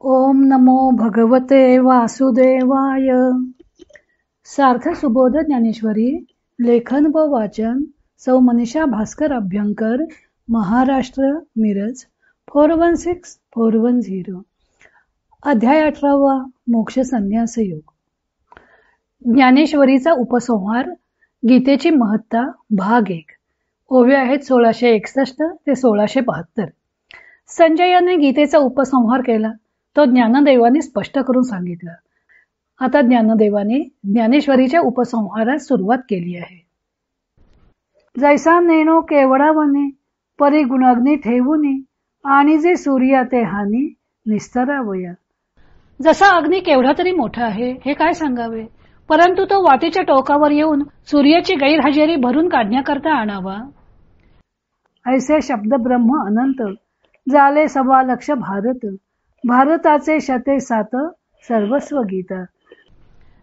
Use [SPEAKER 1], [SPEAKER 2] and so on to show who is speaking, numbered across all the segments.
[SPEAKER 1] ओम नमो भगवते वासुदेवाय. सार्थ सुबोध ज्ञानेश्वरी. लेखन व वाचन सौ मनीषा भास्कर अभ्यंकर, महाराष्ट्र, मिरज 416410. अध्याय 18. मोक्ष संन्यास योग. ज्ञानेश्वरीचा उपसंहार. गीतेची महत्ता भाग 1. ओवे आहेत 1661 ते 1672. संजयाने गीतेचा उपसंहार केला. तो ज्ञानदेवाने स्पष्ट करून सांगितलं. आता ज्ञानदेवाने ज्ञानेश्वरीच्या उपसंहारास सुरुवात केली आहे. जैसा नेणो केवडा वने, परी गुणाग्नी ठेवूनी, आणि जे सूर्या ते हानी निस्तरावया. जसा अग्नी केवढा तरी मोठा आहे हे काय सांगावे, परंतु तो वाटेच्या टोकावर येऊन सूर्याची गैरहजेरी भरून काढण्याकरता आणावा. ऐसे शब्द ब्रह्म अनंत, झाले 1.25 भारत, भारताचे शते 7 सर्वस्व गीता.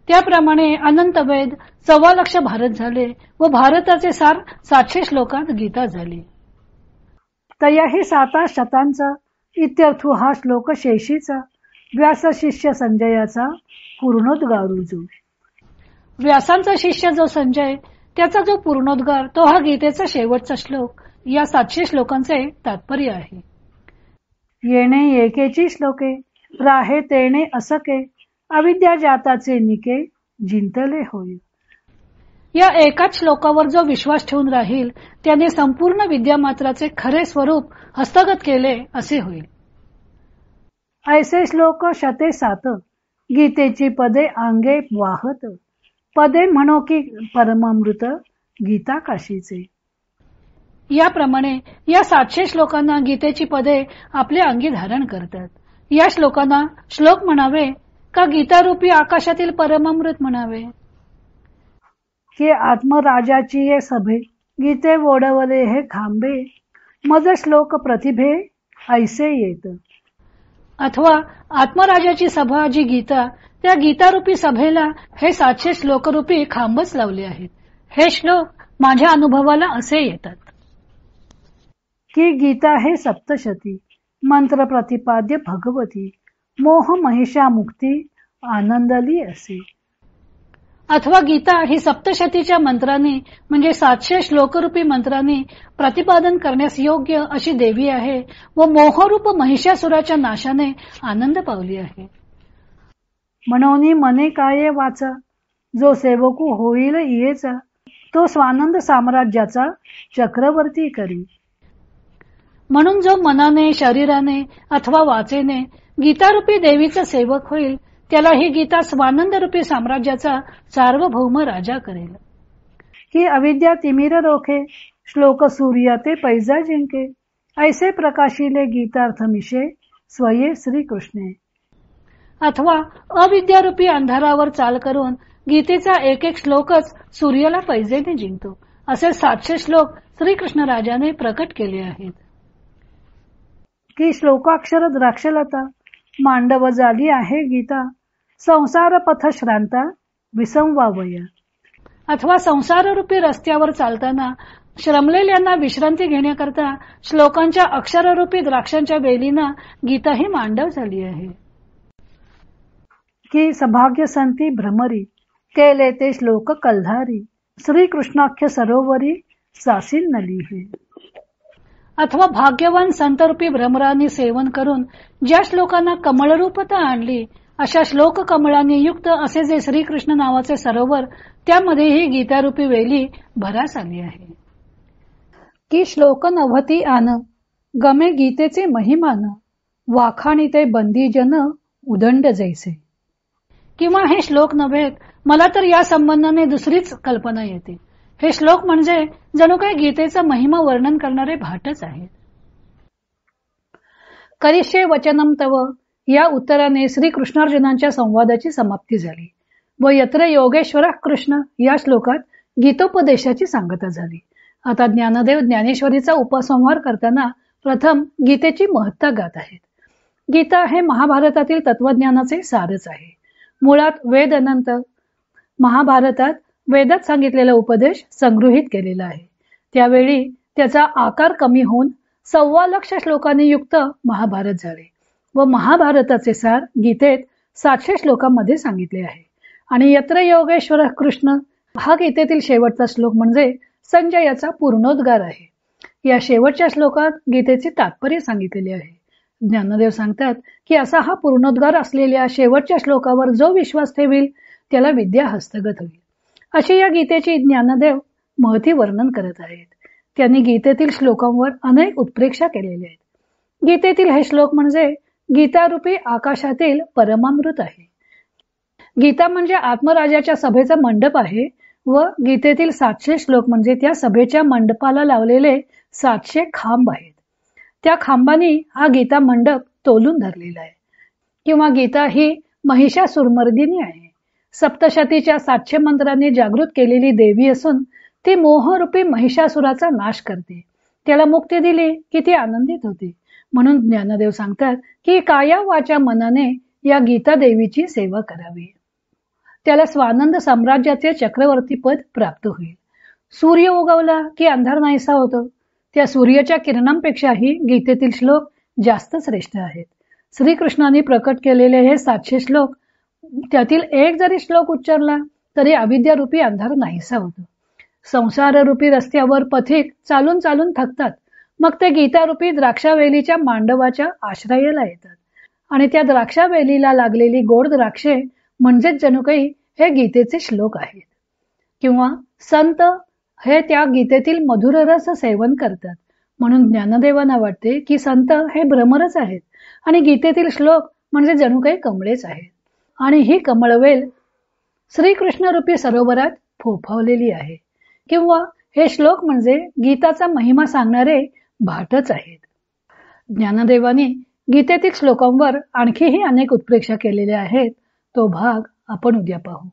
[SPEAKER 1] त्याप्रमाणे अनंत वेद 1.25 भारत झाले व भारताचे सार 700 श्लोकात गीता झाली. तयाही 7 शतांचा इत्यर्थ हा श्लोक शेषीचा, व्यास शिष्य संजयाचा पूर्णोद्गार रुजू. व्यासांचा शिष्य जो संजय, त्याचा जो पूर्णोद्गार तो हा गीतेचा शेवटचा श्लोक, या 700 श्लोकांचे तात्पर्य आहे. येणे एकेची श्लोके, राहे तेणे असके, अविद्या जाताचे निके, जिंतले होय. या एकाच श्लोकावर जो विश्वास ठेवून राहील त्याने संपूर्ण विद्यामात्राचे खरे स्वरूप हस्तगत केले असे होईल. ऐसे श्लोक शते 7, गीतेची पदे अंगे वाहत, पदे म्हणो की परमामृत, गीता काशीचे. याप्रमाणे या 700 श्लोकांना गीतेची पदे आपल्या अंगी धारण करतात. या श्लोकांना श्लोक म्हणावे का गीतारूपी आकाशातील परमामृत म्हणावे. की आत्मराजाची ये सभे, गीते ओढवले हे खांबे, मज श्लोक प्रतिभे ऐसे येत. अथवा आत्मराजाची सभा जी गीता, त्या गीतारूपी सभेला हे 700 श्लोकरूपी खांबच लावले आहेत. हे श्लोक माझ्या अनुभवाला असे येतात की गीता हे सप्तशती, मंत्र प्रतिपाद्य भगवती, मोह महिषा मुक्ती आनंदली असे. अथवा गीता ही सप्तशतीच्या मंत्राने म्हणजे 700 श्लोकरूपी मंत्राने प्रतिपादन करण्यास योग्य अशी देवी आहे व मोहरूप महिषासुराच्या नाशाने आनंद पावली आहे. म्हणून मने काय वाचा, जो सेवकू होईल इयेचा, तो स्वानंद साम्राज्याचा चक्रवर्ती करी. म्हणून जो मनाने, शरीराने अथवा वाचेने गीतारूपी देवीचा सेवक होईल त्याला ही गीता स्वानंद रूपी साम्राज्याचा सार्वभौम राजा करेल. की अविद्या तिमिर रोखे, श्लोक सूर्या ते पैजा जिंके, ऐसे प्रकाशिले गीतार्थ मिशे, स्वये श्रीकृष्णे. अथवा अविद्यारूपी अंधारावर चाल करून गीतेचा एक एक श्लोकच सूर्याला पैजेने जिंकतो, असे 700 श्लोक श्रीकृष्ण राजाने प्रकट केले आहेत. की श्लोकाक्षर द्राक्षलता, मांडव झाली आहे गीता, संसार पथ श्रांता विसंवावया. अथवा संसाररूपी रस्त्यावर चालताना श्रमलेल्यांना विश्रांती घेण्याकरता श्लोकांच्या अक्षररूपी द्राक्षांच्या वेलीना गीता ही मांडव झाली आहे. की सभाग्य संती भ्रमरी, केले ते श्लोक कल्हारी, श्रीकृष्णाख्य सरोवरी सासील नली हे. अथवा भाग्यवान संतरूपी भ्रमरांनी सेवन करून ज्या श्लोकांना कमळरूपता आणली, अशा श्लोक कमळांनी युक्त असे जे श्रीकृष्ण नावाचे सरोवर, त्यामध्येही गीतारूपी वेली भरास आली आहे. की श्लोक 90 आन, गमे गीतेचे महिमान, वाखाणी ते बंदीजन उदंड जैसे. किंवा हे श्लोक नव्हेत, मला तर या संबंधाने दुसरीच कल्पना येते. हे श्लोक म्हणजे जणू काही गीतेचा महिमा वर्णन करणारे भाटच आहेत. करिष्ये वचनम तव, या उत्तराने श्रीकृष्णार्जुनांच्या संवादाची समाप्ती झाली व यत्र योगेश्वर कृष्ण या श्लोकात गीतोपदेशाची सांगता झाली. आता ज्ञानदेव ज्ञानेश्वरीचा उपसंहार करताना प्रथम गीतेची महत्ता गात आहेत. गीता हे महाभारतातील तत्वज्ञानाचे सारच आहे. मुळात वेद अनंत, महाभारतात वेदात सांगितलेला उपदेश संगृहीत केलेला आहे. त्यावेळी त्याचा आकार कमी होऊन 1.25 श्लोकांनी युक्त महाभारत झाले व महाभारताचे सार गीतेत 700 श्लोकांमध्ये सांगितले आहे. आणि यत्र योगेश्वर कृष्ण हा गीतेतील शेवटचा श्लोक म्हणजे संजयाचा पूर्णोद्गार आहे. या शेवटच्या श्लोकात गीतेचे तात्पर्य सांगितलेले आहे. ज्ञानदेव सांगतात की असा हा पूर्णोद्गार असलेल्या शेवटच्या श्लोकावर जो विश्वास ठेवील त्याला विद्या हस्तगत होईल. अशी या गीतेची ज्ञानदेव महती वर्णन करत आहेत. त्यांनी गीतेतील श्लोकांवर अनेक उत्प्रेक्षा केलेल्या आहेत. गीतेतील हे श्लोक म्हणजे गीतारूपी आकाशातील परमामृत आहे. गीता म्हणजे आत्मराजाच्या सभेचा मंडप आहे व गीतेतील 700 श्लोक म्हणजे त्या सभेच्या मंडपाला लावलेले 700 खांब आहेत. त्या खांबांनी हा गीता मंडप तोलून धरलेला आहे. किंवा गीता ही महिषासुरमर्दिनी आहे. सप्तशतीच्या 700 मंत्रांनी जागृत केलेली देवी असून ती मोहरूपी महिषासुराचा नाश करते. त्याला मुक्ती दिली की ती आनंदित होते. म्हणून ज्ञानदेव सांगतात की काया वाचा मनाने या गीता देवीची सेवा करावी. त्याला स्वानंद साम्राज्याचे चक्रवर्ती पद प्राप्त होईल. सूर्य उगवला की अंधार नाहीसा होतो. त्या सूर्याच्या किरणांपेक्षाही गीतेतील श्लोक जास्त श्रेष्ठ आहेत. श्रीकृष्णाने प्रकट केलेले हे 700 श्लोक, त्यातील एक जरी श्लोक उच्चारला तरी अविद्यारूपी अंधार नाहीसा होतो. संसाररूपी रस्त्यावर पथिक चालून चालून थकतात. मग ते गीतारूपी द्राक्षावेलीच्या मांडवाच्या आश्रयाला येतात आणि त्या द्राक्षावेलीला लागलेली गोड द्राक्षे म्हणजेच जणू काही हे गीतेचे श्लोक आहेत. किंवा संत हे त्या गीतेतील मधुर रस सेवन करतात. म्हणून ज्ञानदेवांना वाटते की संत हे भ्रमरच आहेत आणि गीतेतील श्लोक म्हणजे जणू काही कमळेच आहेत. आणि ही कमळवेल श्रीकृष्णरूपी सरोवरात फोफावलेली आहे. किंवा हे श्लोक म्हणजे गीताचा महिमा सांगणारे भाटच आहेत. ज्ञानदेवाने गीतेतील श्लोकांवर आणखीही अनेक उत्प्रेक्षा केलेल्या आहेत. तो भाग आपण उद्या पाहू.